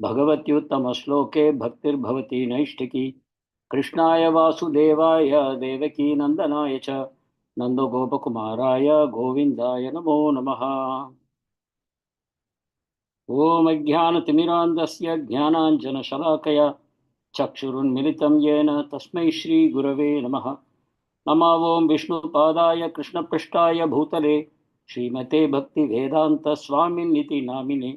भगवत्युत्तमश्लोके भक्तिर्भवति नैष्ठिकी कृष्णाय वासुदेवाय देवकी नन्दनाय च नन्दगोपकुमाराय गोविन्दाय नमो नमः। ॐ अज्ञानतिमिरान्धस्य ज्ञानाञ्जनशलाकया चक्षुरुन्मिलितं येन तस्मै श्रीगुरवे नमः। नमः ॐ विष्णुपादाय कृष्णपृष्ठाय भूतले श्रीमते भक्तिवेदान्तस्वामिन्निति नामिने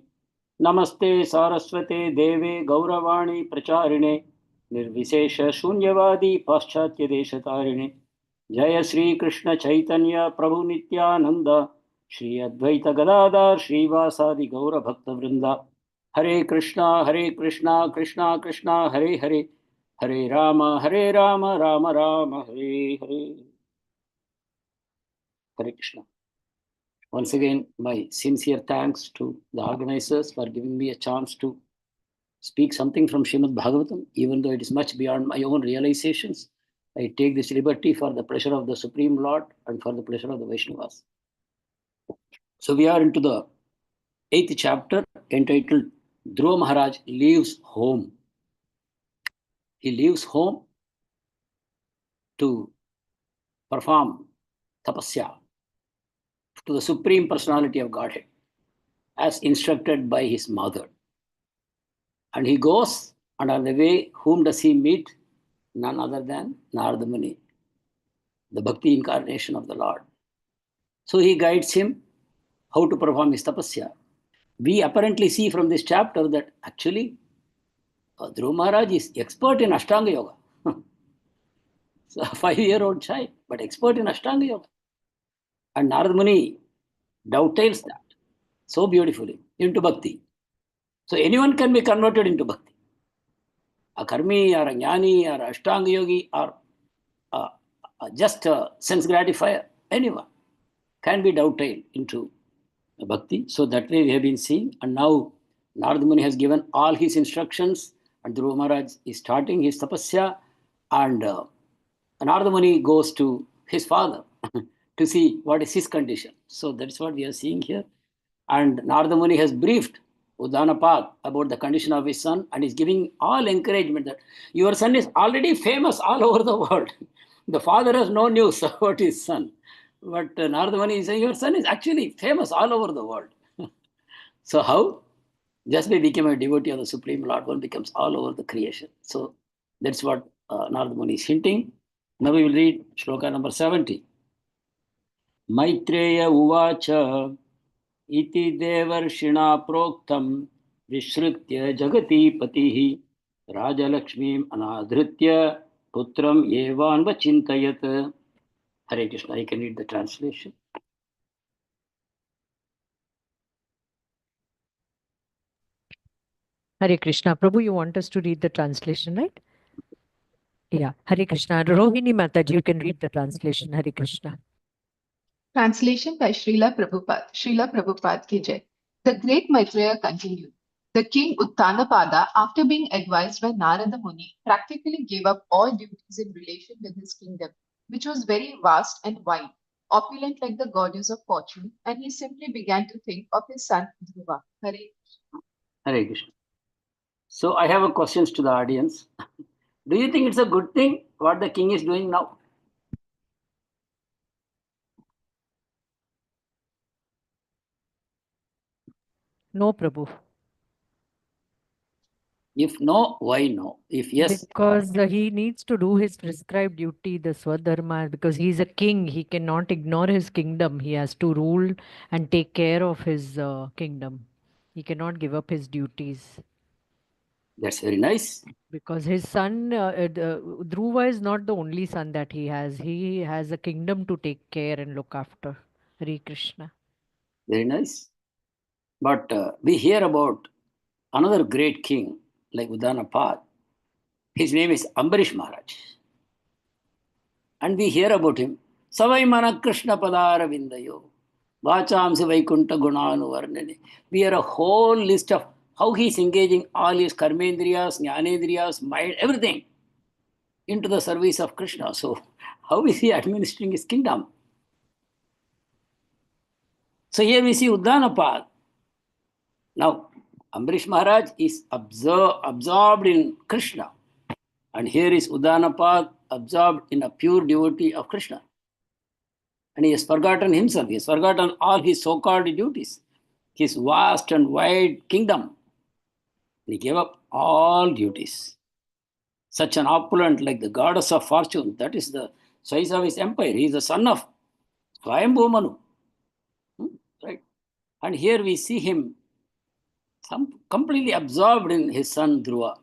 नमस्ते सारस्वते देवे गौरवाणी प्रचारिणे निर्विशेष शून्यवादी पाश्चात्य देशतारिणे जय श्री कृष्ण चैतन्य प्रभु नित्यानंद श्री अद्वैत गदाधर श्रीवासादि गौर भक्त वृंदा हरे कृष्णा कृष्णा कृष्णा हरे हरे हरे राम राम राम हरे हरे। हरे Krishna. Once again, my sincere thanks to the organizers for giving me a chance to speak something from Shrimad Bhagavatam, even though it is much beyond my own realizations. I take this liberty for the pleasure of the Supreme Lord and for the pleasure of the Vaishnavas. So we are into the 8th chapter entitled Dhruva Maharaj Leaves Home. He leaves home to perform tapasya to the Supreme Personality of Godhead as instructed by his mother. And he goes, and on the way, whom does he meet? None other than Narada Muni, the Bhakti incarnation of the Lord. So he guides him how to perform his tapasya. We apparently see from this chapter that actually Dhruva Maharaj is expert in Ashtanga Yoga. So a 5-year-old child, but expert in Ashtanga Yoga. And Narada Muni dovetails that so beautifully into Bhakti. So anyone can be converted into Bhakti. A karmi or a jnani or a Ashtanga yogi or just a sense gratifier, anyone can be dovetailed into Bhakti. So that way we have been seeing. And now Narada Muni has given all his instructions and Dhruva Maharaj is starting his tapasya and Narada Muni goes to his father to see what is his condition. So that's what we are seeing here. And Narada Muni has briefed Uddanapad about the condition of his son and is giving all encouragement that your son is already famous all over the world. The father has no news about his son. But Narada Muni is saying, your son is actually famous all over the world. So how? Just by becoming a devotee of the Supreme Lord, one becomes all over the creation. So that's what Narada Muni is hinting. Now we will read shloka number 70. Maitreya uvacha iti devarshina proktam vishrutya jagati patihi rajalakshmim anadhritya putram evan vachintayat. Hare Krishna, I can read the translation. Hare Krishna. Prabhu, you want us to read the translation, right? Yeah. Hare Krishna. Rohini Mataji, you can read the translation. Hare Krishna. Translation by Srila Prabhupada. Srila Prabhupada ki jai. The great Maitreya continued. The king Uttanapada, after being advised by Narada Muni, practically gave up all duties in relation with his kingdom, which was very vast and wide, opulent like the goddess of fortune, and he simply began to think of his son Dhruva. Hare Krishna. Hare Krishna. So I have a questions to the audience. Do you think it's a good thing what the king is doing now? No, Prabhu. If no, why no? If yes, Because he needs to do his prescribed duty, the Swadharma, because he's a king. He cannot ignore his kingdom. He has to rule and take care of his kingdom. He cannot give up his duties. that's very nice. Because his son, Dhruva is not the only son that he has. He has a kingdom to take care and look after. Hare Krishna. Very nice. But we hear about another great king like Uddanapad. His name is Ambarish Maharaj. And we hear about him. Savai mana Krishna padara vindayo. Vachamsi vaikunta gunanu varnane. We hear a whole list of how he's engaging all his karmendriyas, jnanendriyas, mind, everything into the service of Krishna. So how is he administering his kingdom? So here we see Uddanapad. Now, Ambarish Maharaj is absorbed in Krishna. And here is Udanapad absorbed in a pure devotee of Krishna. And he has forgotten himself. He has forgotten all his so-called duties, his vast and wide kingdom. He gave up all duties. Such an opulent, like the goddess of fortune, that is the size of his empire. He is the son of Swayambhu Manu. Right? And here we see him completely absorbed in his son Dhruva.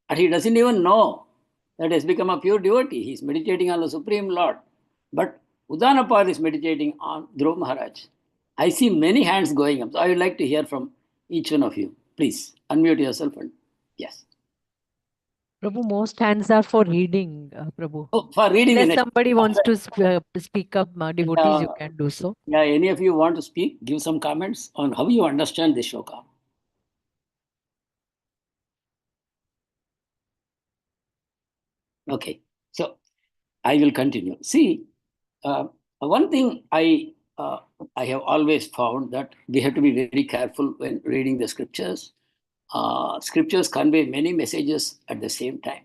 And he doesn't even know that he has become a pure devotee. He is meditating on the Supreme Lord. But Udanapad is meditating on Dhruva Maharaj. I see many hands going up. So I would like to hear from each one of you. Please unmute yourself and yes. Prabhu, most hands are for reading, Prabhu. Oh, for reading the Unless next. somebody wants to speak up, devotees, you can do so. Yeah, any of you want to speak? Give some comments on how you understand this shloka. Okay, so I will continue. See, one thing I have always found that we have to be very careful when reading the scriptures. Scriptures convey many messages at the same time.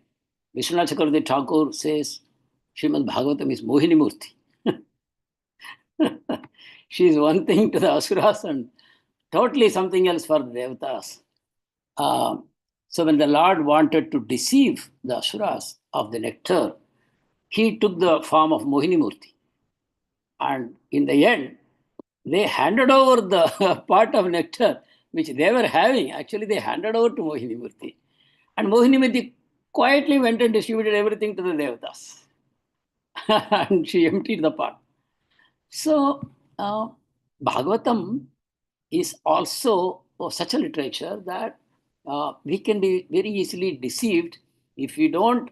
Vishwanath Chakravarti Thakur says, Shrimad Bhagavatam is Mohini Murti. She is one thing to the Asuras and totally something else for the Devatas. So when the Lord wanted to deceive the Asuras of the nectar, he took the form of Mohini Murti. And in the end, they handed over the part of nectar which they were having. Actually, they handed over to Mohini Murti. And Mohini Murti quietly went and distributed everything to the Devatas. And she emptied the pot. So, Bhagavatam is also such a literature that we can be very easily deceived if we don't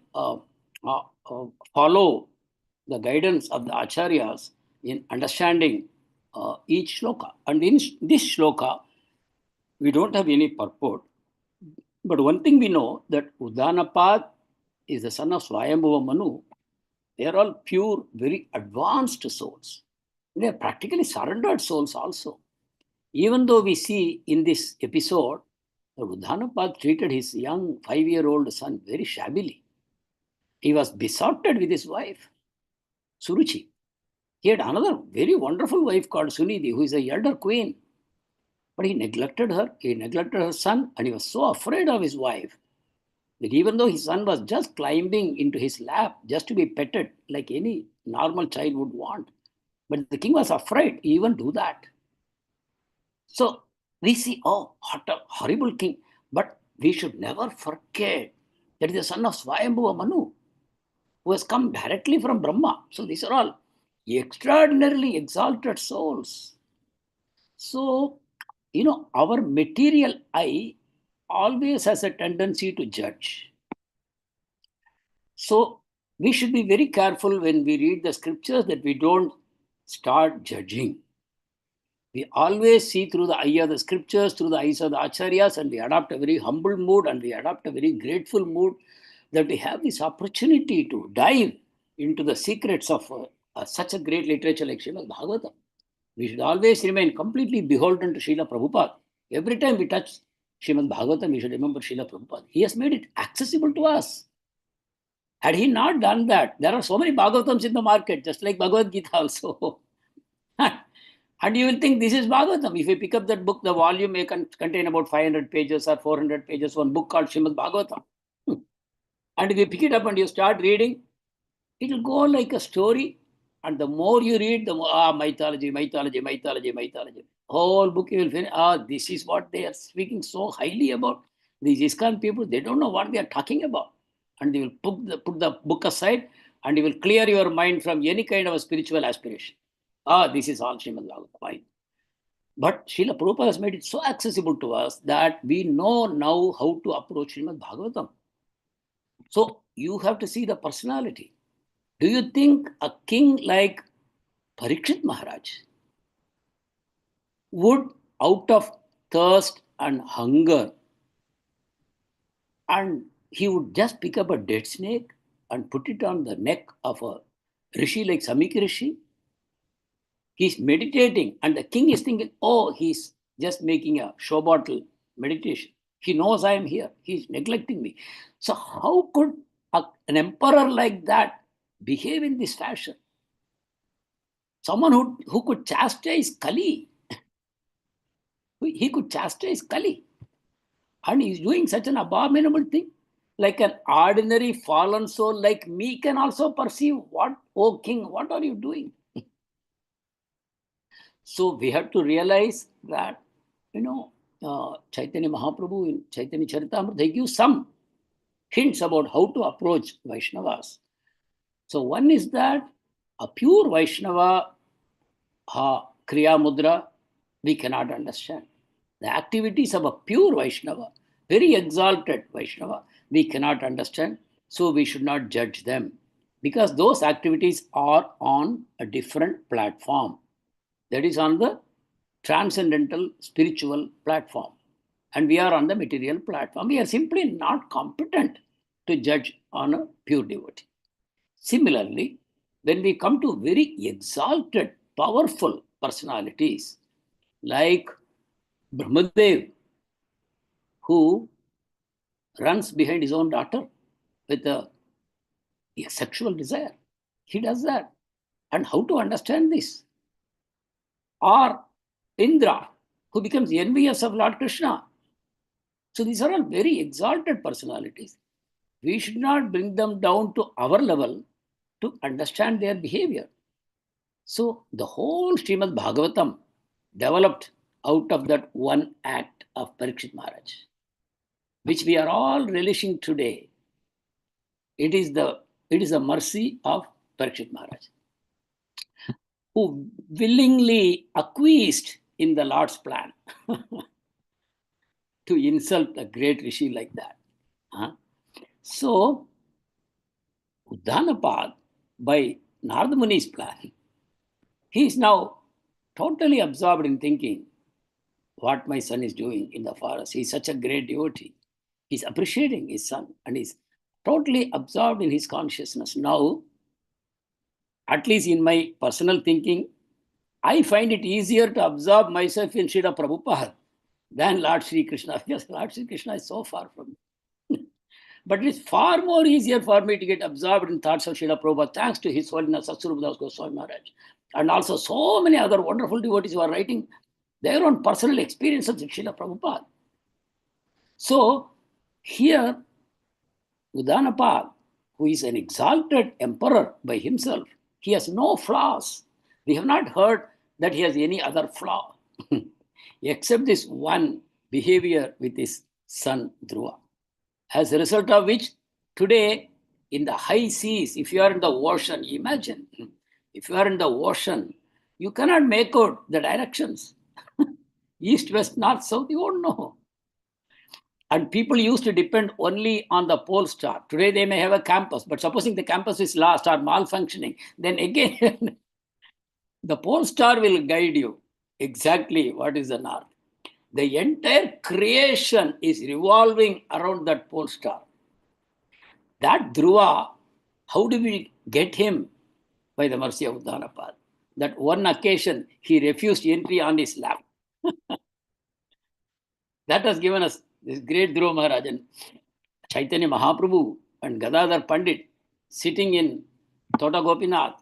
follow the guidance of the acharyas in understanding each shloka. And in this shloka, we don't have any purport. But one thing we know that Udanapad is the son of Swayambhuva Manu. They are all pure, very advanced souls. They are practically surrendered souls also. Even though we see in this episode that Udanapad treated his young 5-year-old son very shabbily. He was besotted with his wife, Suruchi. He had another very wonderful wife called Sunidhi, who is a elder queen. But he neglected her son, and he was so afraid of his wife that even though his son was just climbing into his lap just to be petted like any normal child would want, but the king was afraid to even do that. So we see, oh, what a horrible king. But we should never forget that he is the son of Swayambhuva Manu, who has come directly from Brahma. So these are all extraordinarily exalted souls. So, our material eye always has a tendency to judge. So we should be very careful when we read the scriptures that we don't start judging. We always see through the eye of the scriptures, through the eyes of the acharyas, and we adopt a very humble mood and we adopt a very grateful mood that we have this opportunity to dive into the secrets of such a great literature like Shrimad Bhagavatam. We should always remain completely beholden to Srila Prabhupada. Every time we touch Shrimad Bhagavatam, we should remember Srila Prabhupada. He has made it accessible to us. Had he not done that, there are so many Bhagavatams in the market, just like Bhagavad Gita also. And you will think this is Bhagavatam. If you pick up that book, the volume may contain about 500 pages or 400 pages, one book called Shrimad Bhagavatam. And if you pick it up and you start reading, it will go like a story. And the more you read, the more, mythology. Whole book you will finish, this is what they are speaking so highly about. These ISKCON people, they don't know what they are talking about. And they will put the book aside and you will clear your mind from any kind of a spiritual aspiration. This is all Srimad Bhagavatam. But Srila Prabhupada has made it so accessible to us that we know now how to approach Srimad Bhagavatam. So you have to see the personality. Do you think a king like Parikshit Maharaj would, out of thirst and hunger, and he would just pick up a dead snake and put it on the neck of a rishi like Samiki Rishi? He's meditating and the king is thinking, oh, he's just making a show bottle meditation. He knows I am here. He's neglecting me. So how could an emperor like that behave in this fashion? Someone who could chastise Kali. He could chastise Kali. And he's doing such an abominable thing. Like an ordinary fallen soul like me can also perceive, what, oh king, what are you doing? So we have to realize that, Chaitanya Mahaprabhu in Chaitanya Charitamrita, they give some hints about how to approach Vaishnavas. So one is that a pure Vaishnava, Kriya Mudra, we cannot understand. The activities of a pure Vaishnava, very exalted Vaishnava, we cannot understand. So we should not judge them, because those activities are on a different platform. That is on the transcendental spiritual platform. And we are on the material platform. We are simply not competent to judge on a pure devotee. Similarly, when we come to very exalted, powerful personalities like Brahmadev, who runs behind his own daughter with a sexual desire, he does that. And how to understand this? Or Indra, who becomes envious of Lord Krishna. So these are all very exalted personalities. We should not bring them down to our level to understand their behavior. So the whole Shrimad Bhagavatam developed out of that one act of Parikshit Maharaj, which we are all relishing today. It is the mercy of Parikshit Maharaj, who willingly acquiesced in the Lord's plan to insult a great rishi like that. So, Uddanapad, by Narada Muni's plan, he is now totally absorbed in thinking what my son is doing in the forest. He is such a great devotee. He's appreciating his son and he's totally absorbed in his consciousness. Now, at least in my personal thinking, I find it easier to absorb myself in Srila Prabhupada than Lord Sri Krishna, because Lord Sri Krishna is so far from me. But it is far more easier for me to get absorbed in thoughts of Srila Prabhupada, thanks to His Holiness Satsvarupadas Goswami Maharaj. And also so many other wonderful devotees who are writing their own personal experiences with Srila Prabhupada. So here, Uddanapad, who is an exalted emperor by himself, he has no flaws. We have not heard that he has any other flaw, except this one behavior with his son Dhruva. As a result of which, today, in the high seas, if you are in the ocean, imagine, if you are in the ocean, you cannot make out the directions. East, west, north, south, you won't know. And people used to depend only on the pole star. Today they may have a compass, but supposing the compass is lost or malfunctioning, then again, the pole star will guide you exactly what is the north. The entire creation is revolving around that pole star. That Dhruva, how do we get him? By the mercy of Uddanapad. That one occasion, he refused entry on his lap. That has given us this great Dhruva Maharaj. And Chaitanya Mahaprabhu and Gadadhar Pandit sitting in Tota Gopinath,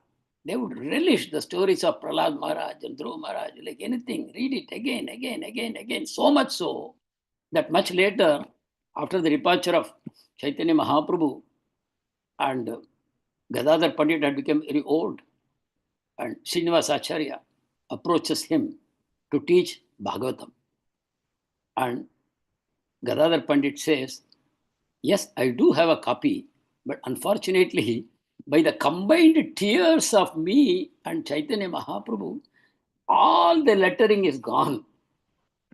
they would relish the stories of Prahlad Maharaj and Dhruva Maharaj, like anything, read it again, so much so that much later, after the departure of Chaitanya Mahaprabhu, and Gadadhar Pandit had become very old, and Srinivas Acharya approaches him to teach Bhagavatam. And Gadadhar Pandit says, yes, I do have a copy, but unfortunately, by the combined tears of me and Chaitanya Mahaprabhu, all the lettering is gone.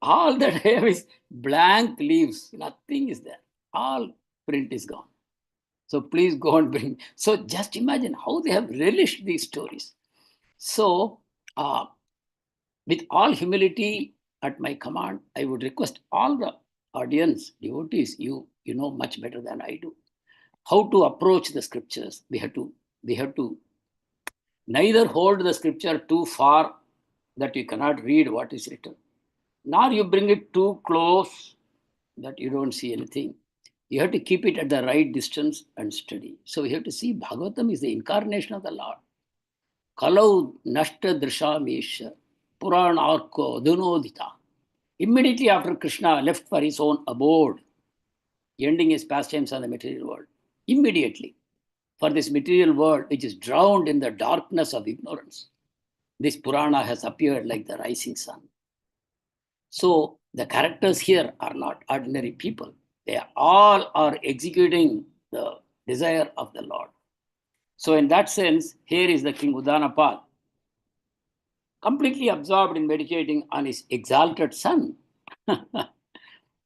All that I have is blank leaves. Nothing is there. All print is gone. So please go and bring. So just imagine how they have relished these stories. So with all humility at my command, I would request all the audience, devotees, you know much better than I do, how to approach the scriptures. We have to neither hold the scripture too far that you cannot read what is written, nor you bring it too close that you don't see anything. You have to keep it at the right distance and study. So we have to see Bhagavatam is the incarnation of the Lord. Kalau nashta drishamesha puranarko dunodita. Immediately after Krishna left for his own abode, ending his pastimes on the material world, immediately for this material world which is drowned in the darkness of ignorance, this Purana has appeared like the rising sun. So the characters here are not ordinary people. They all are executing the desire of the Lord. So in that sense, here is the King Udanapad, completely absorbed in meditating on his exalted son.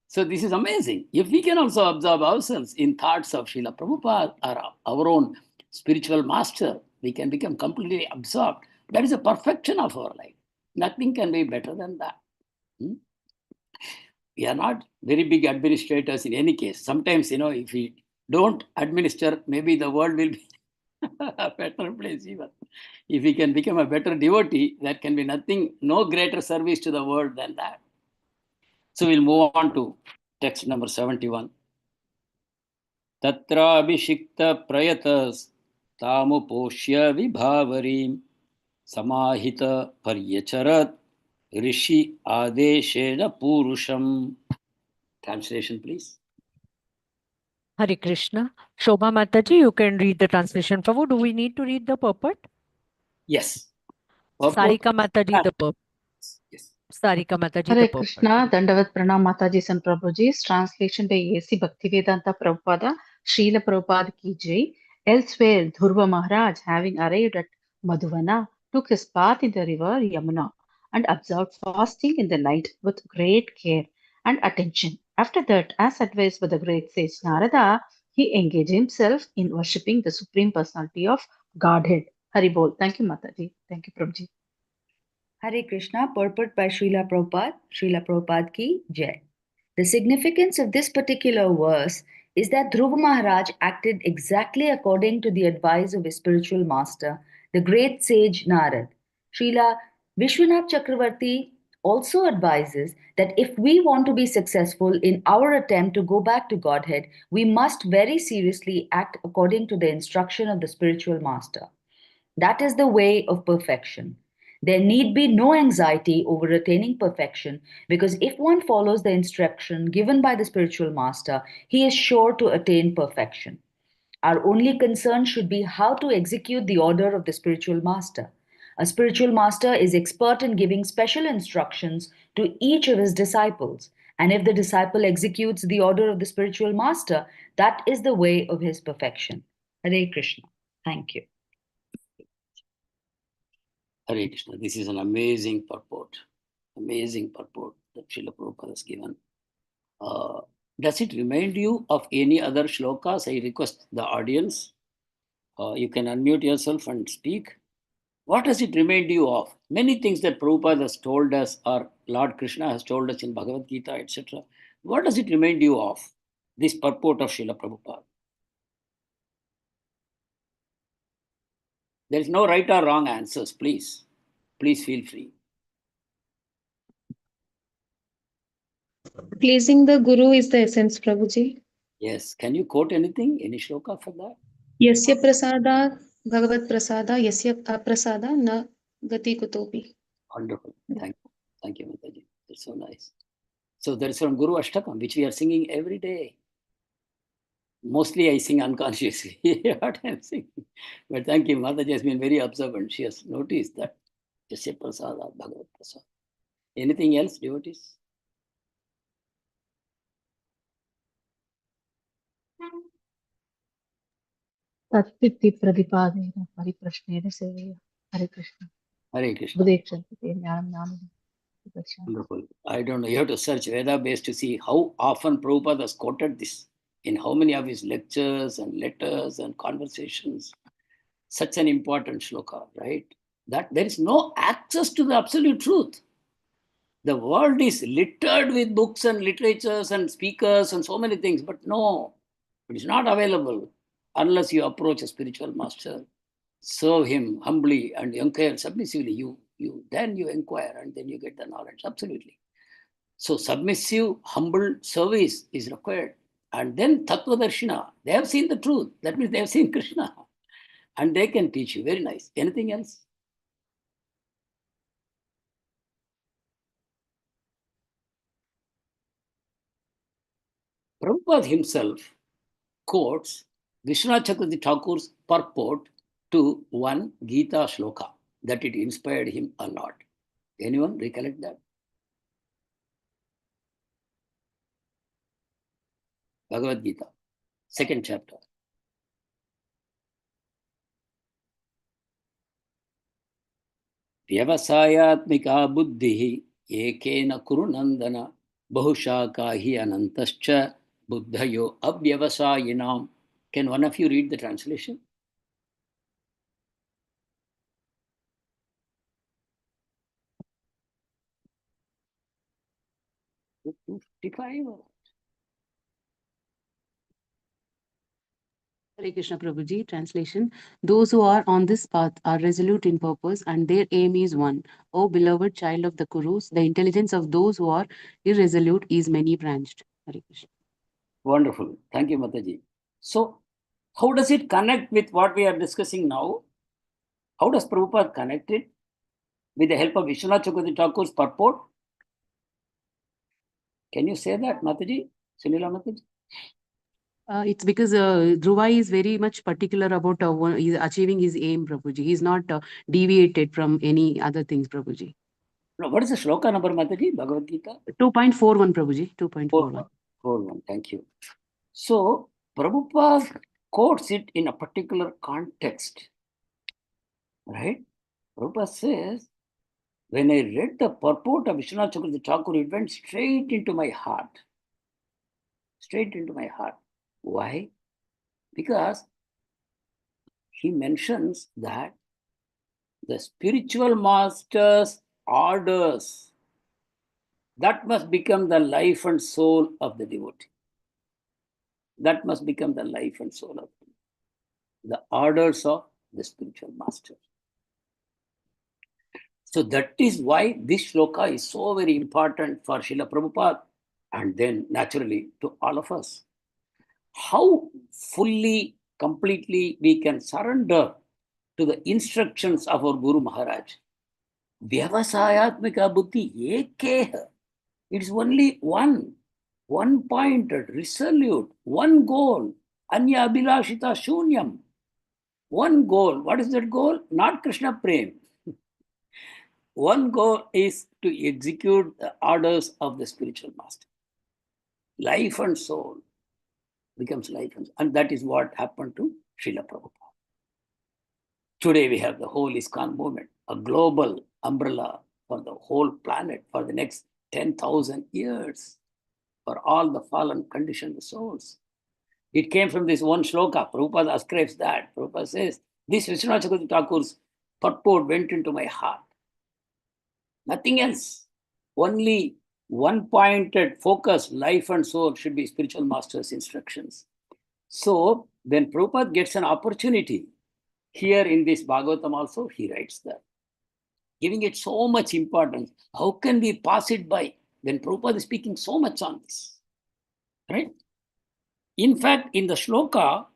So this is amazing. If we can also absorb ourselves in thoughts of Srila Prabhupada or our own spiritual master, we can become completely absorbed. That is a perfection of our life. Nothing can be better than that. We are not very big administrators in any case. Sometimes, if we don't administer, maybe the world will be a better place even. If we can become a better devotee, that can be nothing, no greater service to the world than that. So we'll move on to text number 71. Tatra abhishikta prayatas tamuposhya vibhavarim samahita paryacharat rishi adeshena purusham. Translation, please. Hare Krishna. Shobha Mataji, you can read the translation. Prabhu, do we need to read the purport? Yes. Sarika Mataji, the purport. Yes. Sarika Mataji, Hare the purport. Krishna, Dandavat Pranam Mataji and Prabhuji's translation by A.C. Bhaktivedanta Prabhupada, Srila Prabhupada ki jai. Elsewhere, Dhruva Maharaj, having arrived at Madhuvana, took his bath in the river Yamuna and observed fasting in the night with great care and attention. After that, as advised by the great sage Narada, he engaged himself in worshipping the Supreme Personality of Godhead. Haribol. Thank you, Mataji. Thank you, Prabhuji. Hare Krishna, purport by Srila Prabhupada ki jai. The significance of this particular verse is that Dhruva Maharaj acted exactly according to the advice of his spiritual master, the great sage Narad. Srila Vishwanath Chakravarti also advises that if we want to be successful in our attempt to go back to Godhead, we must very seriously act according to the instruction of the spiritual master. That is the way of perfection. There need be no anxiety over attaining perfection because if one follows the instruction given by the spiritual master, he is sure to attain perfection. Our only concern should be how to execute the order of the spiritual master. A spiritual master is expert in giving special instructions to each of his disciples. And if the disciple executes the order of the spiritual master, that is the way of his perfection. Hare Krishna. Thank you. Hare Krishna. This is an amazing purport that Srila Prabhupada has given. Does it remind you of any other shlokas? I request the audience. You can unmute yourself and speak. What does it remind you of? Many things that Prabhupada has told us, or Lord Krishna has told us in Bhagavad Gita, etc. What does it remind you of? This purport of Srila Prabhupada. There is no right or wrong answers, please. Please feel free. Pleasing the Guru is the essence, Prabhuji. Yes. Can you quote anything, any shloka for that? Yasya prasada, Bhagavat prasada, yasya aprasada, na gati kutopi. Wonderful. Thank you, Mataji. That's so nice. So that is from Guru Ashtakam, which we are singing every day. Mostly I sing unconsciously what I'm singing. But thank you, Mataji has been very observant. She has noticed that. Yasya prasada, Bhagavat prasada. Anything else, devotees? Tatpiti Pradipadena Pariprashnena Seveya. Hare Krishna. Hare Krishna. Wonderful. I don't know. You have to search Veda base to see how often Prabhupada has quoted this in how many of his lectures and letters and conversations. Such an important shloka, right? That there is no access to the absolute truth. The world is littered with books and literatures and speakers and so many things, but no, it is not available unless you approach a spiritual master, serve him humbly and inquire submissively. Then you inquire and then you get the knowledge. Absolutely. So submissive, humble service is required. And then Tattva Darshana, they have seen the truth. That means they have seen Krishna. And they can teach you. Very nice. Anything else? Prabhupada himself quotes Vishwanath Chakravarti Thakur's purport to one Gita shloka, that it inspired him a lot. Anyone recollect that? Bhagavad Gita, 2nd chapter. Vyavasayatmika buddhihi ekena kurunandana bahushaka hi anantascha buddhayo avyavasayinam. Can one of you read the translation? Hare Krishna Prabhuji, translation. Those who are on this path are resolute in purpose and their aim is one. O beloved child of the Kurus, the intelligence of those who are irresolute is many branched. Hare Krishna. Wonderful. Thank you, Mataji. So, how does it connect with what we are discussing now? How does Prabhupada connect it with the help of Vishwanath Chakravarti Thakur's purport? Can you say that, Mataji? Sunila Mataji? It's because Dhruva is very much particular about achieving his aim, Prabhuji. He's not deviated from any other things, Prabhuji. No, what is the shloka number, Mataji? Bhagavad Gita? 2.41, Prabhuji. 2.41. 4.1. Thank you. So, Prabhupada quotes it in a particular context. Right? Prabhupada says, when I read the purport of Vishwanath Chakravarti Thakur, it went straight into my heart. Straight into my heart. Why? Because he mentions that the spiritual master's orders, that must become the life and soul of the devotee. That must become the life and soul of the orders of the spiritual master. So that is why this shloka is so very important for Srila Prabhupada and then naturally to all of us. How fully, completely we can surrender to the instructions of our Guru Maharaj. Vyavasayatmika buddhi ekeha. It is only one pointed, resolute, one goal. Anya abhilashita shunyam. One goal. What is that goal? Not Krishna Prem. One goal is to execute the orders of the spiritual master. Life and soul becomes life and soul. And that is what happened to Srila Prabhupada. Today we have the whole ISKCON movement, a global umbrella for the whole planet for the next 10,000 years for all the fallen conditioned souls. It came from this one shloka. Prabhupada ascribes that. Prabhupada says, this Vishwanath Chakravarti Thakur's purport went into my heart. Nothing else. Only one pointed focus, life and soul should be spiritual master's instructions. So when Prabhupada gets an opportunity, here in this Bhagavatam also, he writes that, giving it so much importance. How can we pass it by when Prabhupada is speaking so much on this? Right? In fact, in the shloka,